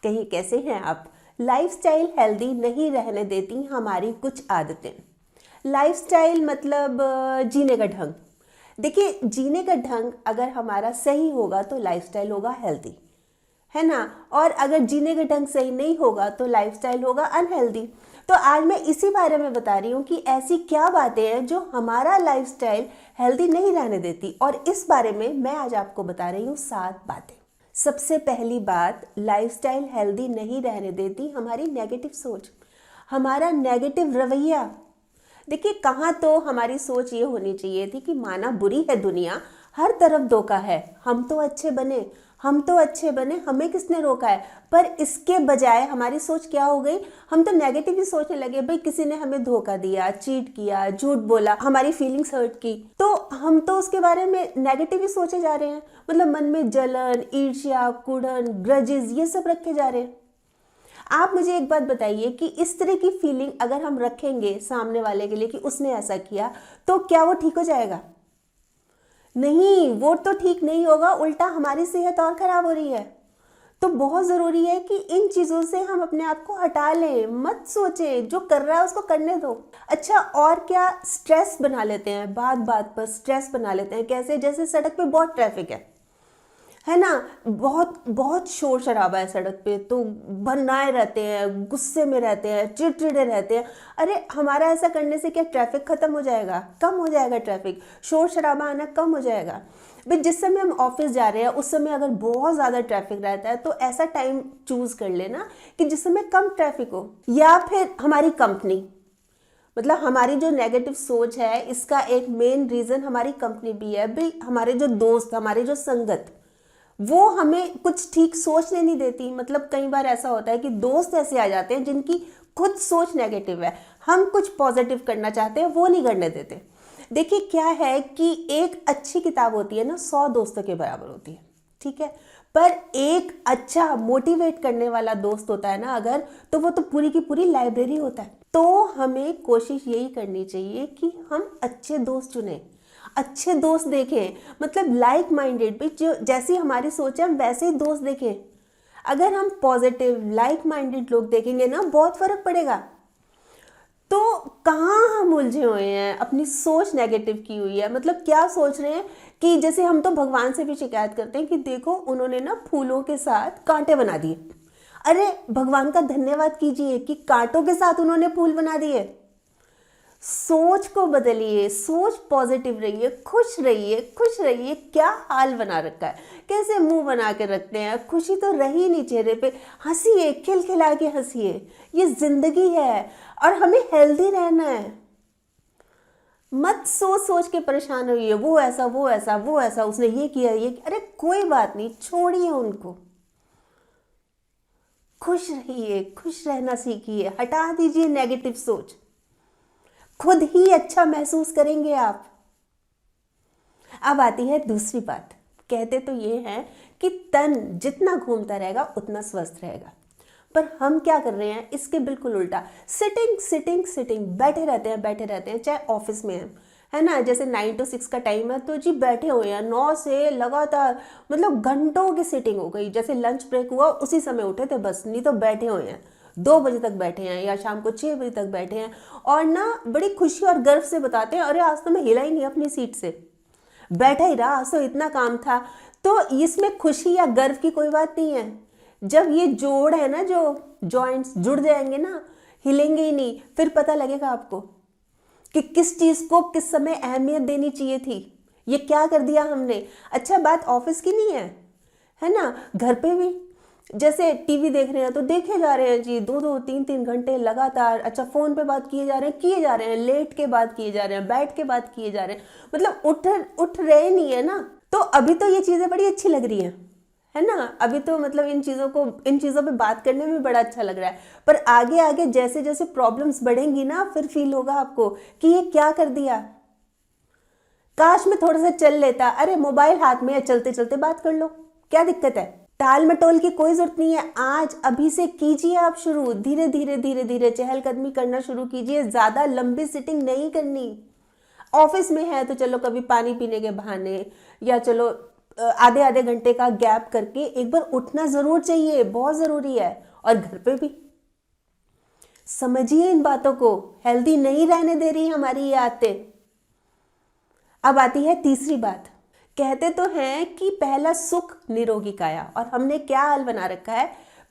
कहीं कैसे हैं आप। लाइफस्टाइल हेल्दी नहीं रहने देती हमारी कुछ आदतें। लाइफस्टाइल मतलब जीने का ढंग। देखिए, जीने का ढंग अगर हमारा सही होगा तो लाइफस्टाइल होगा हेल्दी, है ना। और अगर जीने का ढंग सही नहीं होगा तो लाइफस्टाइल होगा अनहेल्दी। तो आज मैं इसी बारे में बता रही हूँ कि ऐसी क्या बातें हैं जो हमारा लाइफस्टाइल हेल्दी नहीं रहने देती, और इस बारे में मैं आज आपको बता रही हूँ 7 बातें। सबसे पहली बात, लाइफस्टाइल हेल्दी नहीं रहने देती हमारी नेगेटिव सोच, हमारा नेगेटिव रवैया। देखिए, कहाँ तो हमारी सोच ये होनी चाहिए थी कि माना बुरी है दुनिया, हर तरफ धोखा है, हम तो अच्छे बने, हम तो अच्छे बने, हमें किसने रोका है। पर इसके बजाय हमारी सोच क्या हो गई, हम तो नेगेटिव ही सोचने लगे। भाई किसी ने हमें धोखा दिया, चीट किया, झूठ बोला, हमारी फीलिंग्स हर्ट की, तो हम तो उसके बारे में नेगेटिव ही सोचे जा रहे हैं। मतलब मन में जलन, ईर्ष्या, कुड़न, ग्रजेस, ये सब रखे जा रहे हैं। आप मुझे एक बात बताइए कि इस तरह की फीलिंग अगर हम रखेंगे सामने वाले के लिए कि उसने ऐसा किया, तो क्या वो ठीक हो जाएगा? नहीं, वो तो ठीक नहीं होगा, उल्टा हमारी सेहत और खराब हो रही है। तो बहुत ज़रूरी है कि इन चीज़ों से हम अपने आप को हटा लें, मत सोचें, जो कर रहा है उसको करने दो। अच्छा, और क्या, स्ट्रेस बना लेते हैं, बात बात पर स्ट्रेस बना लेते हैं। कैसे? जैसे सड़क पे बहुत ट्रैफिक है ना, बहुत बहुत शोर शराबा है सड़क पे, तो बनाए रहते हैं, गुस्से में रहते हैं, चिड़चिड़े रहते हैं। अरे हमारा ऐसा करने से क्या ट्रैफिक खत्म हो जाएगा? कम हो जाएगा ट्रैफिक, शोर शराबा आना कम हो जाएगा। भाई जिस समय हम ऑफिस जा रहे हैं उस समय अगर बहुत ज़्यादा ट्रैफिक रहता है तो ऐसा टाइम चूज कर लेना कि जिस समय कम ट्रैफिक हो। या फिर हमारी कंपनी, मतलब हमारी जो नेगेटिव सोच है इसका एक मेन रीज़न हमारी कंपनी भी है। भाई हमारे जो दोस्त, हमारी जो संगत, वो हमें कुछ ठीक सोचने नहीं देती। मतलब कई बार ऐसा होता है कि दोस्त ऐसे आ जाते हैं जिनकी खुद सोच नेगेटिव है, हम कुछ पॉजिटिव करना चाहते हैं, वो नहीं करने देते। देखिए क्या है कि एक अच्छी किताब होती है ना, 100 दोस्तों के बराबर होती है, ठीक है। पर एक अच्छा मोटिवेट करने वाला दोस्त होता है ना अगर, तो वो तो पूरी की पूरी लाइब्रेरी होता है। तो हमें कोशिश यही करनी चाहिए कि हम अच्छे दोस्त चुनें, अच्छे दोस्त देखें, मतलब लाइक माइंडेड भी, जो जैसी हमारी सोच है हम वैसे ही दोस्त देखें। अगर हम पॉजिटिव लाइक माइंडेड लोग देखेंगे ना, बहुत फर्क पड़ेगा। तो कहाँ हम उलझे हुए हैं, अपनी सोच नेगेटिव की हुई है। मतलब क्या सोच रहे हैं कि जैसे हम तो भगवान से भी शिकायत करते हैं कि देखो उन्होंने ना फूलों के साथ कांटे बना दिए। अरे भगवान का धन्यवाद कीजिए कि कांटों के साथ उन्होंने फूल बना दिए। सोच को बदलिए, सोच पॉजिटिव रहिए, खुश रहिए, खुश रहिए। क्या हाल बना रखा है, कैसे मुंह बना के रखते हैं, खुशी तो रही नहीं चेहरे पे। हंसिए, खिलखिला के हंसिए, ये जिंदगी है और हमें हेल्दी रहना है। मत सोच सोच के परेशान होइए, वो ऐसा, वो ऐसा, वो ऐसा, उसने ये किया, ये किया। अरे कोई बात नहीं, छोड़िए उनको। खुश रहिए, खुश रहना सीखिए, हटा दीजिए नेगेटिव सोच, खुद ही अच्छा महसूस करेंगे आप। अब आती है दूसरी बात। कहते तो ये हैं कि तन जितना घूमता रहेगा उतना स्वस्थ रहेगा, पर हम क्या कर रहे हैं, इसके बिल्कुल उल्टा। सिटिंग सिटिंग सिटिंग, बैठे रहते हैं, बैठे रहते हैं। चाहे ऑफिस में है ना, जैसे 9 to 6 का टाइम है तो जी बैठे हुए हैं 9 से लगातार, मतलब घंटों की सिटिंग हो गई। जैसे लंच ब्रेक हुआ उसी समय उठे थे बस, नहीं तो बैठे हुए हैं, 2 बजे तक बैठे हैं या शाम को 6 बजे तक बैठे हैं। और ना बड़ी खुशी और गर्व से बताते हैं, अरे आज तो मैं हिला ही नहीं अपनी सीट से, बैठा ही रहा, आज तो इतना काम था। तो इसमें खुशी या गर्व की कोई बात नहीं है। जब ये जोड़ है ना, जो जॉइंट्स जुड़ जाएंगे ना, हिलेंगे ही नहीं, फिर पता लगेगा आपको कि किस चीज़ को किस समय अहमियत देनी चाहिए थी, ये क्या कर दिया हमने। अच्छा, बात ऑफिस की नहीं है ना, घर पे भी जैसे टीवी देख रहे हैं तो देखे जा रहे हैं जी, 2-2 3-3 घंटे लगातार। अच्छा, फोन पे बात किए जा रहे हैं, लेट के बात किए जा रहे हैं, बैठ के बात किए जा रहे हैं, मतलब उठ रहे नहीं है ना। तो अभी तो ये चीज़ें बड़ी अच्छी लग रही हैं, है ना। अभी तो मतलब इन चीज़ों पे बात करने में बड़ा अच्छा लग रहा है। पर आगे आगे जैसे जैसे प्रॉब्लम्स बढ़ेंगी ना, फिर फील होगा आपको कि ये क्या कर दिया, काश मैं थोड़ा सा चल लेता। अरे मोबाइल हाथ में है, चलते चलते बात कर लो, क्या दिक्कत है। टाल मटोल की कोई जरूरत नहीं है। आज अभी से कीजिए आप शुरू, धीरे धीरे धीरे धीरे चहलकदमी करना शुरू कीजिए। ज़्यादा लंबी सिटिंग नहीं करनी। ऑफिस में है तो चलो कभी पानी पीने के बहाने, या चलो आधे आधे घंटे का गैप करके एक बार उठना जरूर चाहिए, बहुत जरूरी है। और घर पे भी समझिए इन बातों को, हेल्दी नहीं रहने दे रही हमारी ये आदतें। अब आती है तीसरी बात। कहते तो हैं कि पहला सुख निरोगी काया, और हमने क्या हाल बना रखा है,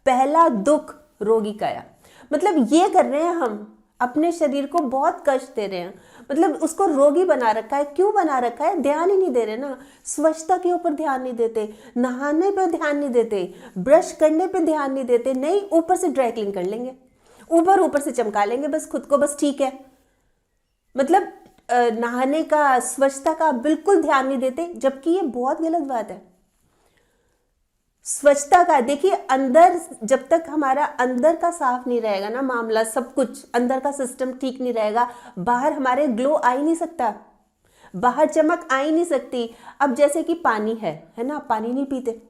पहला दुख रोगी काया। मतलब ये कर रहे हैं हम, अपने शरीर को बहुत कष्ट दे रहे हैं, मतलब उसको रोगी बना रखा है। क्यों बना रखा है? ध्यान ही नहीं दे रहे ना, स्वच्छता के ऊपर ध्यान नहीं देते, नहाने पे ध्यान नहीं देते, ब्रश करने पे ध्यान नहीं देते, नहीं ऊपर से ड्राई क्लीन कर लेंगे, ऊपर से चमका लेंगे बस खुद को, बस ठीक है। मतलब नहाने का, स्वच्छता का बिल्कुल ध्यान नहीं देते, जबकि ये बहुत गलत बात है। स्वच्छता का देखिए, अंदर जब तक हमारा अंदर का साफ नहीं रहेगा ना मामला, सब कुछ अंदर का सिस्टम ठीक नहीं रहेगा, बाहर हमारे ग्लो आ ही नहीं सकता, बाहर चमक आ ही नहीं सकती। अब जैसे कि पानी है ना, पानी नहीं पीते,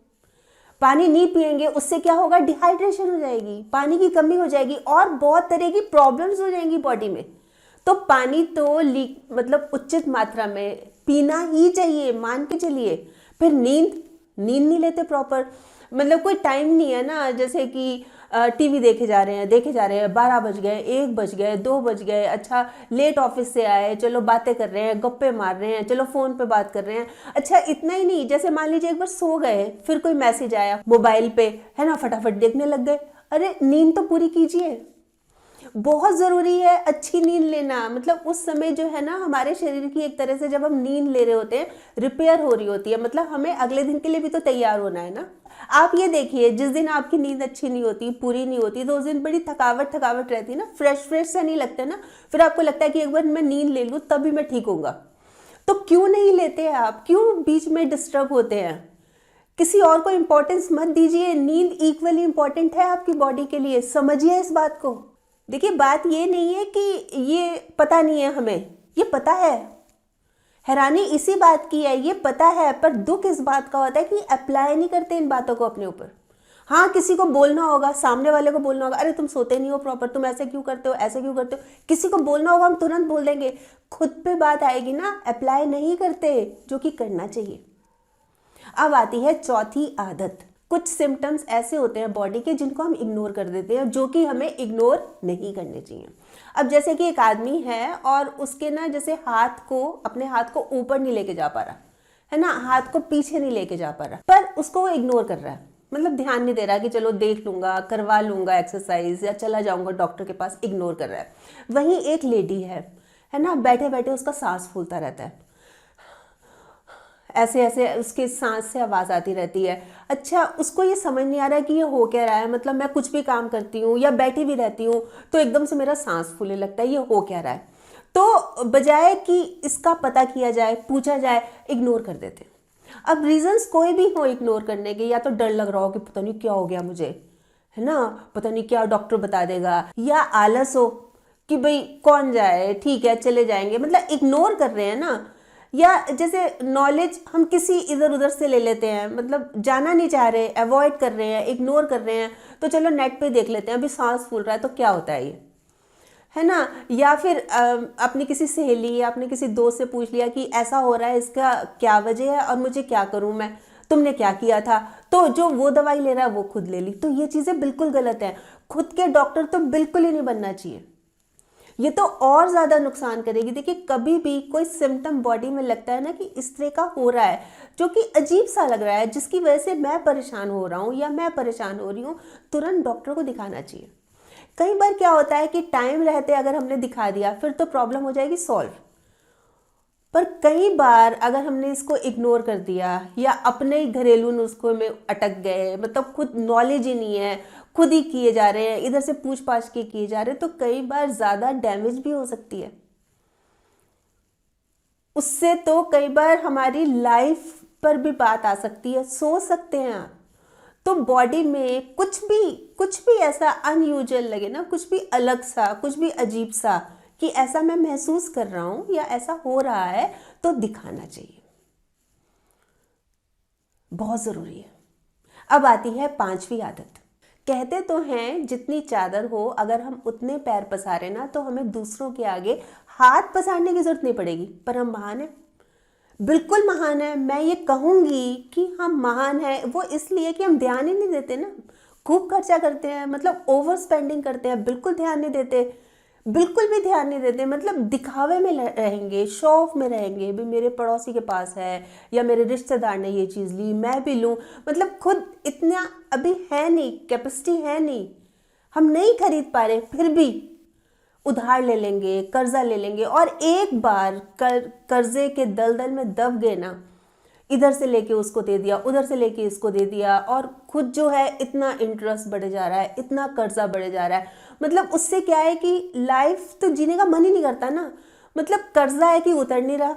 पानी नहीं पिएंगे उससे क्या होगा, डिहाइड्रेशन हो जाएगी, पानी की कमी हो जाएगी और बहुत तरह की प्रॉब्लम्स हो जाएंगी बॉडी में। तो पानी तो मतलब उचित मात्रा में पीना ही चाहिए, मान के चलिए। फिर नींद नहीं लेते प्रॉपर, मतलब कोई टाइम नहीं है ना, जैसे कि टीवी देखे जा रहे हैं 12 बज गए, 1 बज गए, 2 बज गए, अच्छा लेट ऑफिस से आए, चलो बातें कर रहे हैं, गप्पे मार रहे हैं, चलो फोन पे बात कर रहे हैं। अच्छा इतना ही नहीं, जैसे मान लीजिए एक बार सो गए, फिर कोई मैसेज आया मोबाइल पे, है ना, फटाफट देखने लग गए। अरे नींद तो पूरी कीजिए, बहुत ज़रूरी है अच्छी नींद लेना। मतलब उस समय जो है ना, हमारे शरीर की एक तरह से जब हम नींद ले रहे होते हैं, रिपेयर हो रही होती है, मतलब हमें अगले दिन के लिए भी तो तैयार होना है ना। आप ये देखिए, जिस दिन आपकी नींद अच्छी नहीं होती, पूरी नहीं होती, तो उस दिन बड़ी थकावट रहती है ना, फ्रेश सा नहीं लगता ना, फिर आपको लगता है कि एक बार मैं नींद ले लूँ तभी मैं ठीक होऊंगा। तो क्यों नहीं लेते आप, क्यों बीच में डिस्टर्ब होते हैं? किसी और को इंपॉर्टेंस मत दीजिए, नींद इक्वली इंपॉर्टेंट है आपकी बॉडी के लिए, समझिए इस बात को। देखिए बात ये नहीं है कि ये पता नहीं है हमें, ये पता है, हैरानी इसी बात की है, ये पता है, पर दुख इस बात का होता है कि अप्लाई नहीं करते इन बातों को अपने ऊपर। हाँ किसी को बोलना होगा, सामने वाले को बोलना होगा, अरे तुम सोते नहीं हो प्रॉपर, तुम ऐसे क्यों करते हो, ऐसे क्यों करते हो, किसी को बोलना होगा, हम तुरंत बोल देंगे। खुद पे बात आएगी ना, अप्लाई नहीं करते, जो कि करना चाहिए। अब आती है चौथी आदत। कुछ सिम्टम्स ऐसे होते हैं बॉडी के जिनको हम इग्नोर कर देते हैं, जो कि हमें इग्नोर नहीं करने चाहिए। अब जैसे कि एक आदमी है और उसके ना, जैसे अपने हाथ को ऊपर नहीं लेके जा पा रहा है ना, हाथ को पीछे नहीं लेके जा पा रहा, पर उसको वो इग्नोर कर रहा है, मतलब ध्यान नहीं दे रहा कि चलो देख लूंगा, करवा लूंगा एक्सरसाइज, या चला जाऊंगा डॉक्टर के पास, इग्नोर कर रहा है। वहीं एक लेडी है ना, बैठे बैठे उसका सांस फूलता रहता है, ऐसे ऐसे उसके सांस से आवाज़ आती रहती है। अच्छा उसको ये समझ नहीं आ रहा है कि ये हो क्या रहा है, मतलब मैं कुछ भी काम करती हूँ या बैठी भी रहती हूँ तो एकदम से मेरा सांस फूलने लगता है, ये हो क्या रहा है। तो बजाय कि इसका पता किया जाए, पूछा जाए, इग्नोर कर देते हैं। अब रीजंस कोई भी हो इग्नोर करने के, या तो डर लग रहा हो कि पता नहीं क्या हो गया मुझे, है ना, पता नहीं क्या डॉक्टर बता देगा, या आलस हो कि भाई कौन जाए, ठीक है चले जाएंगे, मतलब इग्नोर कर रहे हैं ना। या जैसे नॉलेज हम किसी इधर उधर से ले लेते हैं, मतलब जाना नहीं चाह रहे, अवॉइड कर रहे हैं, इग्नोर कर रहे हैं, तो चलो नेट पे देख लेते हैं, अभी सांस फूल रहा है तो क्या होता है ये, है ना। या फिर अपनी किसी सहेली या अपने किसी दोस्त से पूछ लिया कि ऐसा हो रहा है, इसका क्या वजह है और मुझे क्या करूं मैं, तुमने क्या किया था, तो जो वो दवाई ले रहा है वो खुद ले ली। तो ये चीज़ें बिल्कुल गलत है, खुद के डॉक्टर तो बिल्कुल ही नहीं बनना चाहिए, ये तो और ज़्यादा नुकसान करेगी। देखिए कभी भी कोई सिम्टम बॉडी में लगता है ना कि इस तरह का हो रहा है, जो कि अजीब सा लग रहा है, जिसकी वजह से मैं परेशान हो रहा हूँ या मैं परेशान हो रही हूँ, तुरंत डॉक्टर को दिखाना चाहिए। कई बार क्या होता है कि टाइम रहते अगर हमने दिखा दिया फिर तो प्रॉब्लम हो जाएगी सॉल्व, पर कई बार अगर हमने इसको इग्नोर कर दिया या अपने ही घरेलू नुस्खों में अटक गए, मतलब खुद नॉलेज ही नहीं है, खुद ही किए जा रहे हैं, इधर से पूछ पाछ के किए जा रहे हैं, तो कई बार ज़्यादा डैमेज भी हो सकती है। उससे तो कई बार हमारी लाइफ पर भी बात आ सकती है, सोच सकते हैं आप। तो बॉडी में कुछ भी ऐसा अनयूजुअल लगे ना, कुछ भी अलग सा, कुछ भी अजीब सा, कि ऐसा मैं महसूस कर रहा हूं या ऐसा हो रहा है, तो दिखाना चाहिए, बहुत ज़रूरी है। अब आती है पांचवी आदत। कहते तो हैं जितनी चादर हो, अगर हम उतने पैर पसारे ना, तो हमें दूसरों के आगे हाथ पसारने की जरूरत नहीं पड़ेगी, पर हम महान हैं, बिल्कुल महान है। मैं ये कहूँगी कि हम महान हैं वो इसलिए कि हम ध्यान ही नहीं देते ना, खूब खर्चा करते हैं, मतलब ओवर स्पेंडिंग करते हैं, बिल्कुल ध्यान नहीं देते, बिल्कुल भी ध्यान नहीं देते, मतलब दिखावे में रहेंगे, शो ऑफ में रहेंगे, भी मेरे पड़ोसी के पास है या मेरे रिश्तेदार ने ये चीज़ ली मैं भी लूँ, मतलब खुद इतना अभी है नहीं, कैपेसिटी है नहीं, हम नहीं खरीद पा रहे, फिर भी उधार ले लेंगे, कर्जा ले लेंगे, और एक बार कर्जे के दलदल में दब गए ना, इधर से लेके उसको दे दिया, उधर से लेके इसको दे दिया, और खुद जो है इतना इंटरेस्ट बढ़े जा रहा है, इतना कर्जा बढ़े जा रहा है, मतलब उससे क्या है कि लाइफ तो जीने का मन ही नहीं करता ना, मतलब कर्जा है कि उतर नहीं रहा,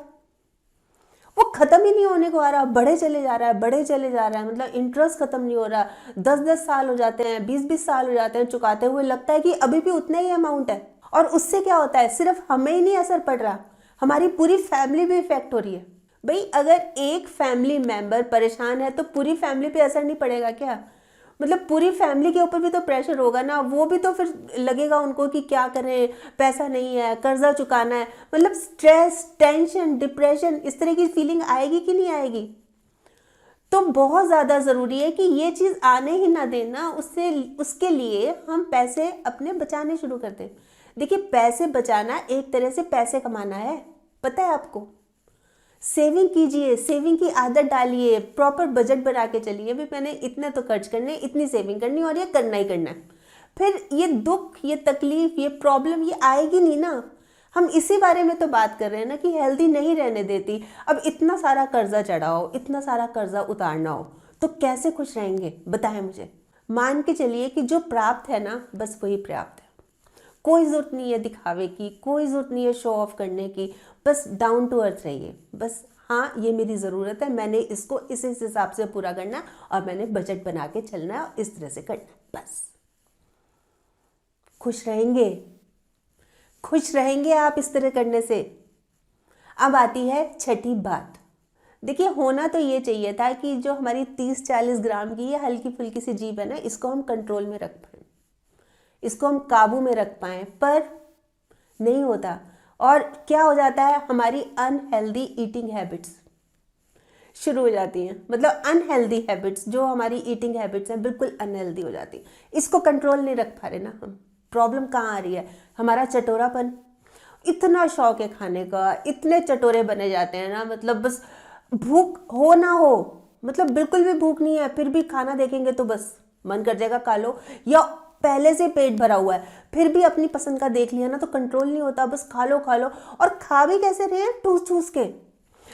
वो खत्म ही नहीं होने को आ रहा, बढ़े चले जा रहा है, बढ़े चले जा रहा है, मतलब इंटरेस्ट खत्म नहीं हो रहा, 10-10 साल हो जाते हैं, 20-20 साल हो जाते हैं चुकाते हुए, लगता है कि अभी भी उतना ही अमाउंट है। और उससे क्या होता है, सिर्फ हमें ही नहीं असर पड़ रहा, हमारी पूरी फैमिली भी इफेक्ट हो रही है। भाई अगर एक फैमिली मेंबर परेशान है तो पूरी फैमिली पे असर नहीं पड़ेगा क्या, मतलब पूरी फैमिली के ऊपर भी तो प्रेशर होगा ना, वो भी तो फिर लगेगा उनको कि क्या करें, पैसा नहीं है, कर्जा चुकाना है, मतलब स्ट्रेस, टेंशन, डिप्रेशन, इस तरह की फीलिंग आएगी कि नहीं आएगी। तो बहुत ज़्यादा ज़रूरी है कि ये चीज़ आने ही ना देना, उससे उसके लिए हम पैसे अपने बचाने शुरू कर दें। देखिए पैसे बचाना एक तरह से पैसे कमाना है, पता है आपको। सेविंग कीजिए, सेविंग की आदत डालिए, प्रॉपर बजट बना के चलिए, भी मैंने इतने तो खर्च करने, इतनी सेविंग करनी और ये करना ही करना है। फिर ये दुख, ये तकलीफ, ये प्रॉब्लम ये आएगी नहीं ना। हम इसी बारे में तो बात कर रहे हैं ना कि हेल्दी नहीं रहने देती। अब इतना सारा कर्जा चढ़ाओ, इतना सारा कर्जा उतारना हो तो कैसे खुश रहेंगे बताएं मुझे। मान के चलिए कि जो प्राप्त है ना बस वही पर्याप्त है, कोई ज़रूरत नहीं है दिखावे की, कोई ज़रूरत नहीं है शो ऑफ करने की, बस डाउन टू अर्थ रहिए। बस हाँ ये मेरी ज़रूरत है, मैंने इसको इस हिसाब से पूरा करना और मैंने बजट बना के चलना है और इस तरह से करना, बस खुश रहेंगे, खुश रहेंगे आप इस तरह करने से। अब आती है छठी बात। देखिए होना तो ये चाहिए था कि जो हमारी 30-40 ग्राम की ये हल्की फुल्की सी जीभ है ना, इसको हम कंट्रोल में रख पाएँ, इसको हम काबू में रख पाएँ, पर नहीं होता। और क्या हो जाता है, हमारी अनहेल्दी ईटिंग हैबिट्स शुरू हो जाती हैं, मतलब अनहेल्दी हैबिट्स, जो हमारी ईटिंग हैबिट्स हैं बिल्कुल अनहेल्दी हो जाती हैं, इसको कंट्रोल नहीं रख पा रहे ना हम। प्रॉब्लम कहाँ आ रही है, हमारा चटोरापन। इतना शौक है खाने का, इतने चटोरे बने जाते हैं ना, मतलब बस भूख हो ना हो, मतलब बिल्कुल भी भूख नहीं है, फिर भी खाना देखेंगे तो बस मन कर जाएगा खा लो, या पहले से पेट भरा हुआ है फिर भी अपनी पसंद का देख लिया ना तो कंट्रोल नहीं होता, बस खा लो खा लो। और खा भी कैसे रहे हैं, ठूस ठूस के,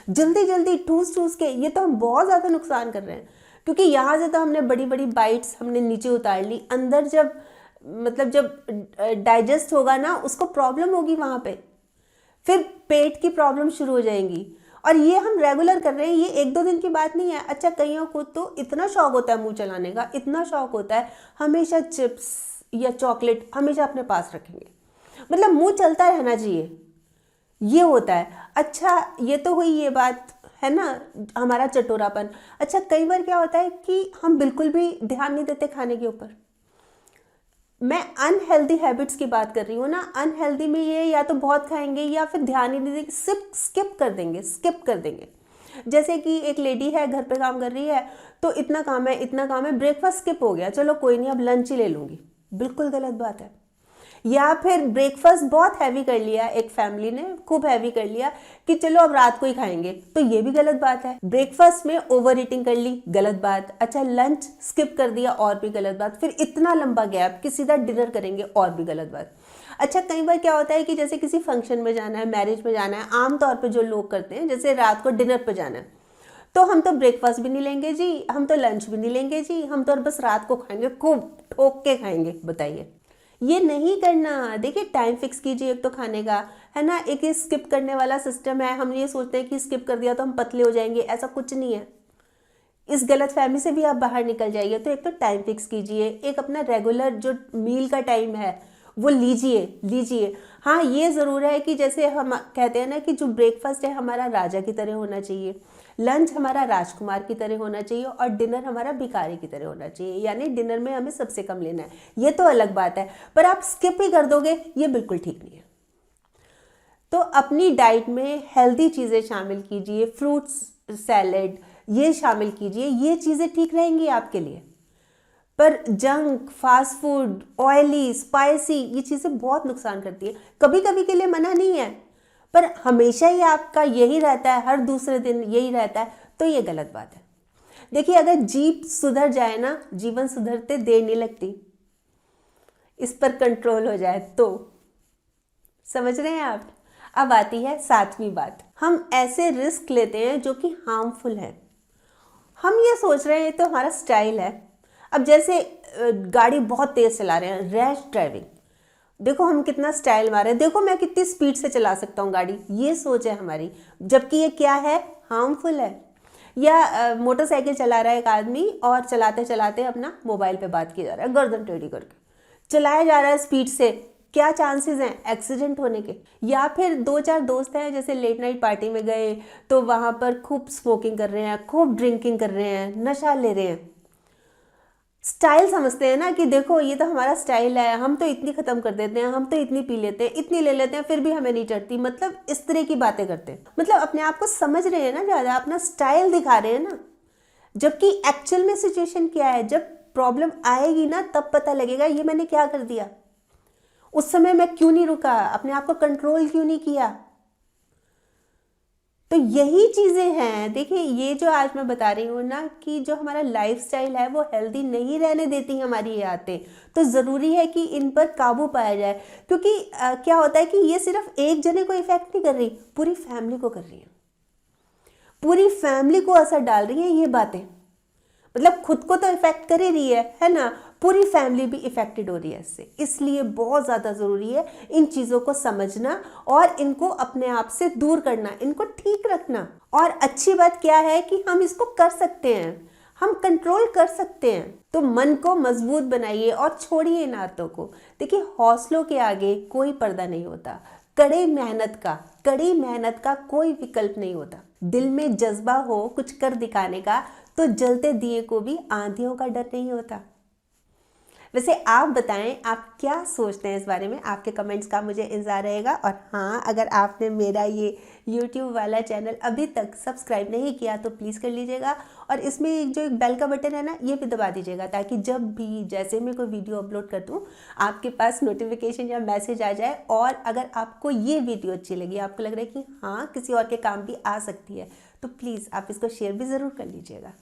जल्दी जल्दी ठूस ठूस के। ये तो हम बहुत ज़्यादा नुकसान कर रहे हैं, क्योंकि यहाँ से तो हमने बड़ी बड़ी बाइट्स हमने नीचे उतार ली, अंदर जब मतलब जब डाइजेस्ट होगा ना उसको प्रॉब्लम होगी वहाँ पे, फिर पेट की प्रॉब्लम शुरू हो जाएंगी। और ये हम रेगुलर कर रहे हैं, ये 1-2 दिन की बात नहीं है। अच्छा कईयों को तो इतना शौक होता है मुंह चलाने का, इतना शौक होता है हमेशा चिप्स या चॉकलेट हमेशा अपने पास रखेंगे, मतलब मुंह चलता रहना चाहिए, ये होता है। अच्छा ये तो हुई ये बात है ना, हमारा चटोरापन। अच्छा कई बार क्या होता है कि हम बिल्कुल भी ध्यान नहीं देते खाने के ऊपर। मैं अनहेल्दी हैबिट्स की बात कर रही हूँ ना, अनहेल्दी में ये या तो बहुत खाएंगे या फिर ध्यान ही नहीं देंगे, स्किप कर देंगे, स्किप कर देंगे। जैसे कि एक लेडी है घर पे काम कर रही है, तो इतना काम है इतना काम है, ब्रेकफास्ट स्किप हो गया, चलो कोई नहीं अब लंच ही ले लूँगी, बिल्कुल गलत बात है। या फिर ब्रेकफास्ट बहुत हैवी कर लिया, एक फैमिली ने खूब हैवी कर लिया कि चलो अब रात को ही खाएंगे, तो ये भी गलत बात है। ब्रेकफास्ट में ओवर ईटिंग कर ली, गलत बात। अच्छा लंच स्किप कर दिया, और भी गलत बात। फिर इतना लंबा गैप कि सीधा डिनर करेंगे, और भी गलत बात। अच्छा कई बार क्या होता है कि जैसे किसी फंक्शन में जाना है, मैरिज में जाना है, आमतौर पर जो लोग करते हैं जैसे रात को डिनर पर जाना है, तो हम तो ब्रेकफास्ट भी नहीं लेंगे जी, हम तो लंच भी नहीं लेंगे जी, हम तो बस रात को खाएंगे, खूब ठोक के खाएंगे। बताइए ये नहीं करना। देखिए टाइम फिक्स कीजिए एक तो खाने का, है ना। एक स्किप करने वाला सिस्टम है, हम ये सोचते हैं कि स्किप कर दिया तो हम पतले हो जाएंगे, ऐसा कुछ नहीं है। इस गलत फहमी से भी आप बाहर निकल जाइए। तो एक तो टाइम फिक्स कीजिए, एक अपना रेगुलर जो मील का टाइम है वो लीजिए। हाँ ये ज़रूर है कि जैसे हम कहते हैं ना कि जो ब्रेकफास्ट है हमारा राजा की तरह होना चाहिए, लंच हमारा राजकुमार की तरह होना चाहिए, और डिनर हमारा भिखारी की तरह होना चाहिए, यानी डिनर में हमें सबसे कम लेना है। ये तो अलग बात है, पर आप स्किप ही कर दोगे ये बिल्कुल ठीक नहीं है। तो अपनी डाइट में हेल्दी चीज़ें शामिल कीजिए, फ्रूट्स सैलेड ये शामिल कीजिए, ये चीज़ें ठीक रहेंगी आपके लिए। पर junk, fast food, oily, spicy ये चीज़ें बहुत नुकसान करती है। कभी कभी के लिए मना नहीं है, पर हमेशा ही आपका यही रहता है, हर दूसरे दिन यही रहता है, तो ये गलत बात है। देखिए, अगर जीभ सुधर जाए ना, जीवन सुधरते देर नहीं लगती। इस पर कंट्रोल हो जाए तो। समझ रहे हैं आप? अब आती है 7वीं बात। हम ऐसे रिस्क लेते हैं जो कि हार्मफुल है। हम ये सोच रहे हैं तो हमारा स्टाइल है। अब जैसे गाड़ी बहुत तेज चला रहे हैं, रैश ड्राइविंग, देखो हम कितना स्टाइल मार रहे हैं, देखो मैं कितनी स्पीड से चला सकता हूँ गाड़ी, ये सोच है हमारी, जबकि ये क्या है, हार्मफुल है। या मोटरसाइकिल चला रहा है एक आदमी और चलाते चलाते अपना मोबाइल पे बात किया जा रहा है, गर्दन टेढ़ी करके चलाया जा रहा है स्पीड से, क्या चांसेस हैं एक्सीडेंट होने के। या फिर 2-4 दोस्त हैं, जैसे लेट नाइट पार्टी में गए तो वहाँ पर खूब स्मोकिंग कर रहे हैं, खूब ड्रिंकिंग कर रहे हैं, नशा ले रहे हैं, स्टाइल समझते हैं ना कि देखो ये तो हमारा स्टाइल है, हम तो इतनी ख़त्म कर देते हैं, हम तो इतनी पी लेते हैं, इतनी ले लेते हैं, फिर भी हमें नहीं चढ़ती, मतलब इस तरह की बातें करते हैं। मतलब अपने आप को समझ रहे हैं ना, ज़्यादा अपना स्टाइल दिखा रहे हैं ना, जबकि एक्चुअल में सिचुएशन क्या है, जब प्रॉब्लम आएगी ना तब पता लगेगा ये मैंने क्या कर दिया, उस समय मैं क्यों नहीं रुका, अपने आप को कंट्रोल क्यों नहीं किया। तो यही चीज़ें हैं। देखिए, ये जो आज मैं बता रही हूँ ना कि जो हमारा लाइफस्टाइल है वो हेल्दी नहीं रहने देती हमारी ये आदतें, तो ज़रूरी है कि इन पर काबू पाया जाए। क्योंकि क्या होता है कि ये सिर्फ एक जने को इफेक्ट नहीं कर रही, पूरी फैमिली को कर रही है, पूरी फैमिली को असर डाल रही है ये बातें। मतलब खुद को तो इफेक्ट कर ही रही है ना, पूरी फैमिली भी इफेक्टेड हो रही है इससे। इसलिए बहुत ज़्यादा ज़रूरी है इन चीज़ों को समझना और इनको अपने आप से दूर करना, इनको ठीक रखना। और अच्छी बात क्या है कि हम इसको कर सकते हैं, हम कंट्रोल कर सकते हैं। तो मन को मजबूत बनाइए और छोड़िए इन आदतों को। देखिए, हौसलों के आगे कोई पर्दा नहीं होता, कड़ी मेहनत का कोई विकल्प नहीं होता। दिल में जज्बा हो कुछ कर दिखाने का तो जलते दिए को भी आंधियों का डर नहीं होता। वैसे आप बताएं, आप क्या सोचते हैं इस बारे में, आपके कमेंट्स का मुझे इंतज़ार रहेगा। और हाँ, अगर आपने मेरा ये YouTube वाला चैनल अभी तक सब्सक्राइब नहीं किया तो प्लीज़ कर लीजिएगा, और इसमें जो एक बेल का बटन है ना, ये भी दबा दीजिएगा, ताकि जब भी जैसे मैं कोई वीडियो अपलोड कर दूँ आपके पास नोटिफिकेशन या मैसेज आ जाए। और अगर आपको ये वीडियो अच्छी लगी, आपको लग रहा है कि हाँ किसी और के काम भी आ सकती है, तो प्लीज़ आप इसको शेयर भी ज़रूर कर लीजिएगा।